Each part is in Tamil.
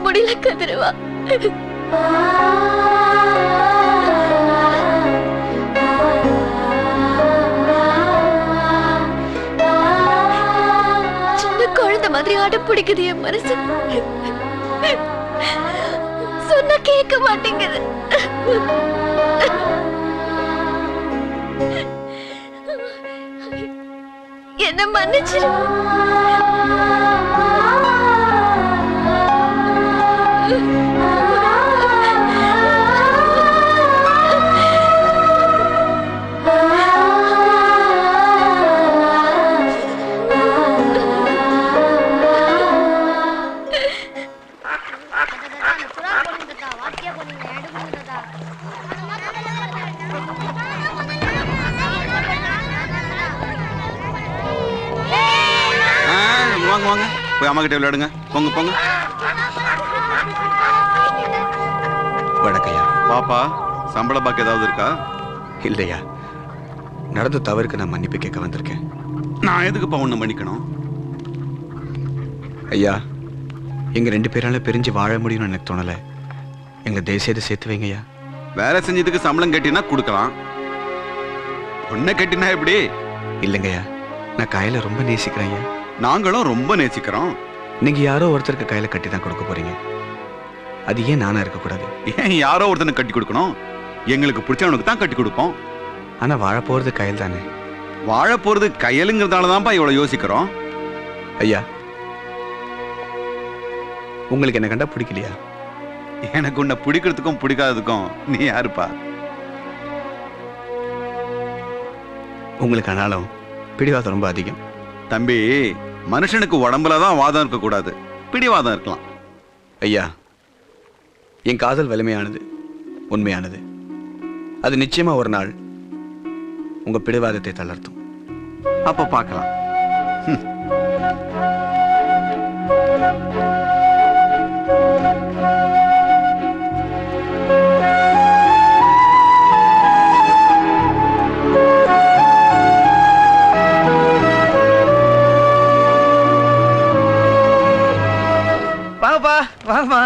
முடியல கதிரவா. சின்ன குழந்தை மாதிரி அடம் பிடிக்குது என் மனசு. சொன்னா கேட்க மாட்டேங்குது. என்ன மன்னிச்சிரு. வாங்க வாங்க போய் அம்மா கிட்ட விளையாடுங்க. போங்க போங்க. வணக்கம்யா. பாப்பா சம்பள பாக்கு ஏதாவது இருக்கா? இல்லையா, நடந்த தவறுக்கு நான் மன்னிப்பு கேட்க வந்திருக்கேன். நான் எதுக்குப்பா ஒண்ணு மன்னிக்கணும்? ஐயா, எங்க 2 பேரால பிரிஞ்சு வாழ முடியும்னு எனக்கு தோணல. எங்க தேசியத்தை சேர்த்து வைங்க ஐயா. வேலை செஞ்சதுக்கு சம்பளம் கட்டினா கொடுக்கலாம், பொண்ணை கட்டினா எப்படி? இல்லைங்கய்யா, நான் கையில ரொம்ப நேசிக்கிறேன் ஐயா. நாங்களும் ரொம்ப நேசிக்கிறோம். நீங்க யாரோ ஒருத்தருக்கு கையில கட்டி தான் கொடுக்க போறீங்க. அது ஏன் நானா இருக்கக்கூடாது? ஏன் யாரோ ஒருத்தனுக்கு கட்டி கொடுக்கணும்? எங்களுக்கு பிடிச்சவனுக்கு தான் கட்டி கொடுப்போம். ஆனா வாழ போறது கையில் தானே. வாழ போறது கையலுங்கிறதால தான்ப்பா இவ்வளவு யோசிக்கிறோம். ஐயா, உங்களுக்கு என்ன கண்டா பிடிக்கலையா? எனக்கு உன்னை பிடிக்கிறதுக்கும் பிடிக்காததுக்கும் நீ யாருப்பா? உங்களுக்கு ஆனாலும் பிடிவாதம் ரொம்ப அதிகம். தம்பி, மனுஷனுக்கு உடம்புலதான் வாதம் இருக்க கூடாது, பிடிவாதம் இருக்கலாம். ஐயா, என் காதல் வலிமையானது, உண்மையானது. அது நிச்சயமா ஒரு நாள் உங்க பிடிவாதத்தை தளர்த்தும். அப்ப பார்க்கலாம்.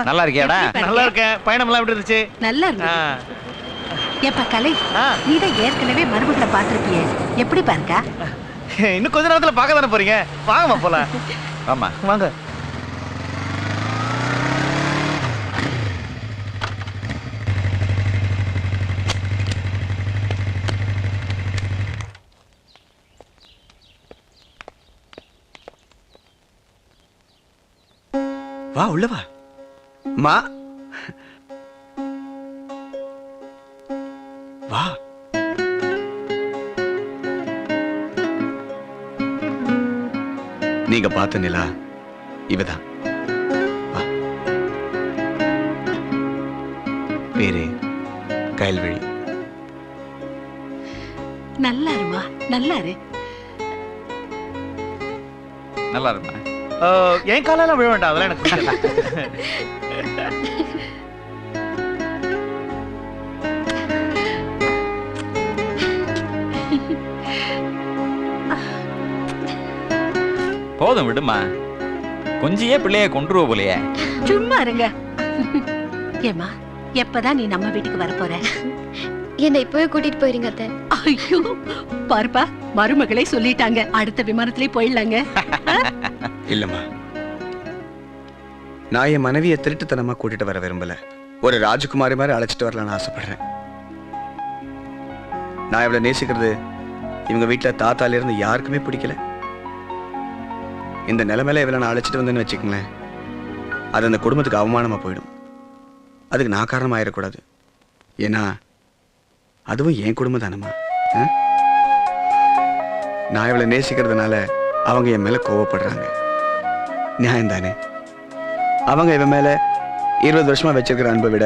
நல்லா இருக்கியாடா? நல்லா இருக்கேன். பயணம் எல்லாம் எப்படி இருந்துச்சு? நல்லா இருக்கு. ஏப்பா கலை, நீதான் ஏற்கனவே மருமகளை பார்த்திருப்பியே, எப்படி பாருக்கா? இன்னும் கொஞ்ச நேரத்துல பார்க்க தானே போறீங்க. வாங்கம்மா போலாம். ஆமா வாங்க. வா உள்ள வா. மா வா. நீங்க பார்த்த நிலா இவதான். வா. பேரு கயல்விழி. நல்லா இருமா, நல்லா இரு. நல்லா இருமா. என் காலெல்லாம் விழ வேண்டாம், அதெல்லாம் எனக்கு பிடிக்கல. போதும் விடுமா, கொஞ்சியே பிள்ளைய கொண்டுருவ போலையே. சும்மா இருங்க. ஏமா, எப்பதான் நீ நம்ம வீட்டுக்கு வர போற? என்னை இப்பவே கூட்டிட்டு போயிருங்க அத்தை. ஐயோ பாருப்பா, மருமகளே சொல்லிட்டாங்க, அடுத்த விமானத்திலே போயிடலாங்க. இல்லம்மா, நான் என் மனைவியை திருட்டுத்தனமா கூட்டிட்டு வர விரும்பல. ஒரு ராஜகுமாரி மாதிரி அழைச்சிட்டு வரலான்னு ஆசைப்படுறேன். நான் இவளை நேசிக்கிறது இவங்க வீட்டுல தாத்தால இருந்து யாருக்குமே பிடிக்கல. இந்த நிலைமையில இவளை நான் அழைச்சிட்டு வந்தேன்னு வச்சுக்கங்களேன், அது அந்த குடும்பத்துக்கு அவமானமா போயிடும். அதுக்கு நான் காரணம் ஆயிடக்கூடாது. ஏன்னா அதுவும் என் குடும்பம் தானம்மா. நான் இவளை நேசிக்கிறதுனால அவங்க என் மேல கோவப்படுறாங்க. நியாயம் தானே? அவங்க இவன் மேல 20 வருஷமா வச்சிருக்கிற அன்பை விட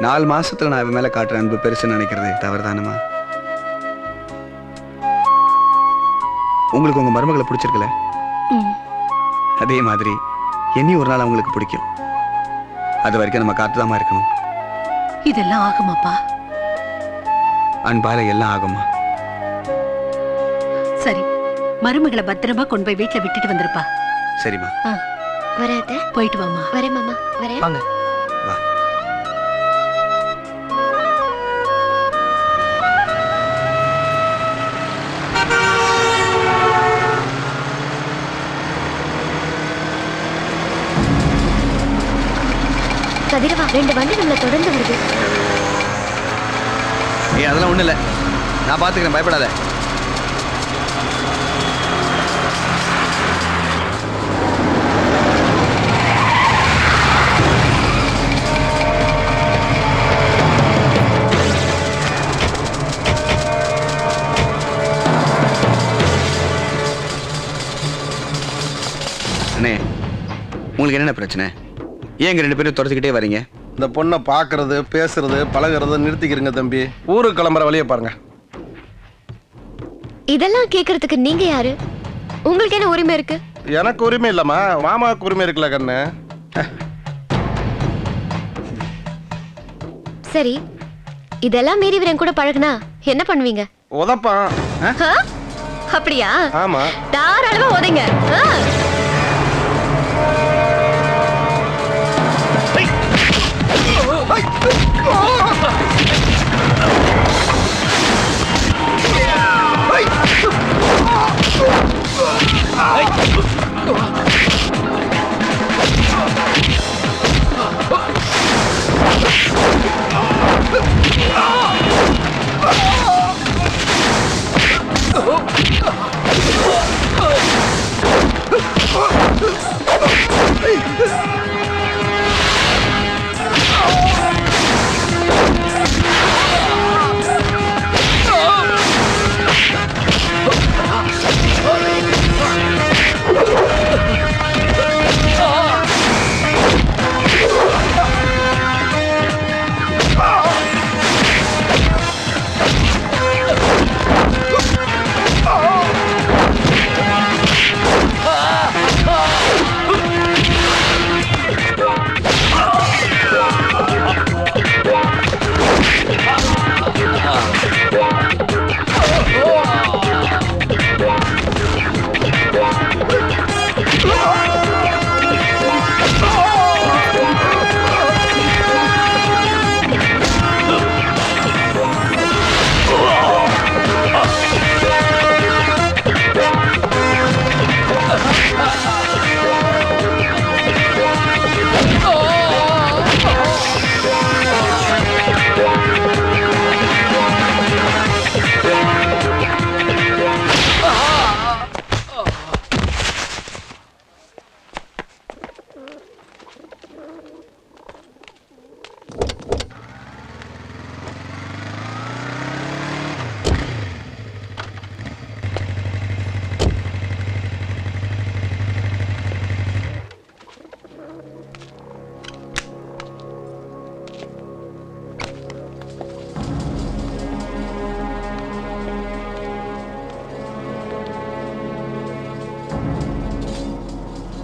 4 மாசத்துல நான் இவன் மேல காட்டுற அன்பு பெருசுன்னு நினைக்கிறது தவறுதானமா? உங்களுக்கு உங்க மருமகளை பிடிச்சிருக்கல, அதே மாதிரி என்னையும் ஒரு நாள் அவங்களுக்கு பிடிக்கும். அது வரைக்கும் நம்ம காத்துதாமா இருக்கணும். இதெல்லாம் ஆகுமாப்பா? அன்பால எல்லாம் ஆகுமா? சரி, மருமகளை பத்திரமா கொண்டு போய் வீட்டுல விட்டுட்டு வந்திருப்பா. சரிம்மா. வரேன் அத்தை. போயிட்டு வாமா. வரேன் மாமா, வரேன். வாங்க. வா. கதிரவா, 2 வண்டி நம்மளை தொடர்ந்து வருது. அதெல்லாம் ஒண்ணு இல்ல, நான் பாத்துக்கிறேன், பயப்படாத. அண்ணே, உங்களுக்கு என்னென்ன பிரச்சனை? ஏன் 2 பேரும் துரத்துக்கிட்டே வரீங்க? இந்த பொண்ணை பார்க்கறது, பேசுறது, பழகிறது நிறுத்திக்கிறங்க தம்பி. ஊருக்கு கிளம்புற வழியை பாருங்க. இதெல்லாம் கேக்குறதுக்கு நீங்க யாரு? உங்களுக்கு என்ன உரிமை இருக்கு? எனக்கு உரிமை இல்லம்மா, மாமாவுக்கு உரிமை இருக்குல்ல கண்ணு. சரி, இதெல்லாம் மீறி இவர் என் கூட பழகுனா என்ன பண்ணுவீங்க? உதப்பான். அப்படியா? ஆமா. தாராளமா உதைங்க.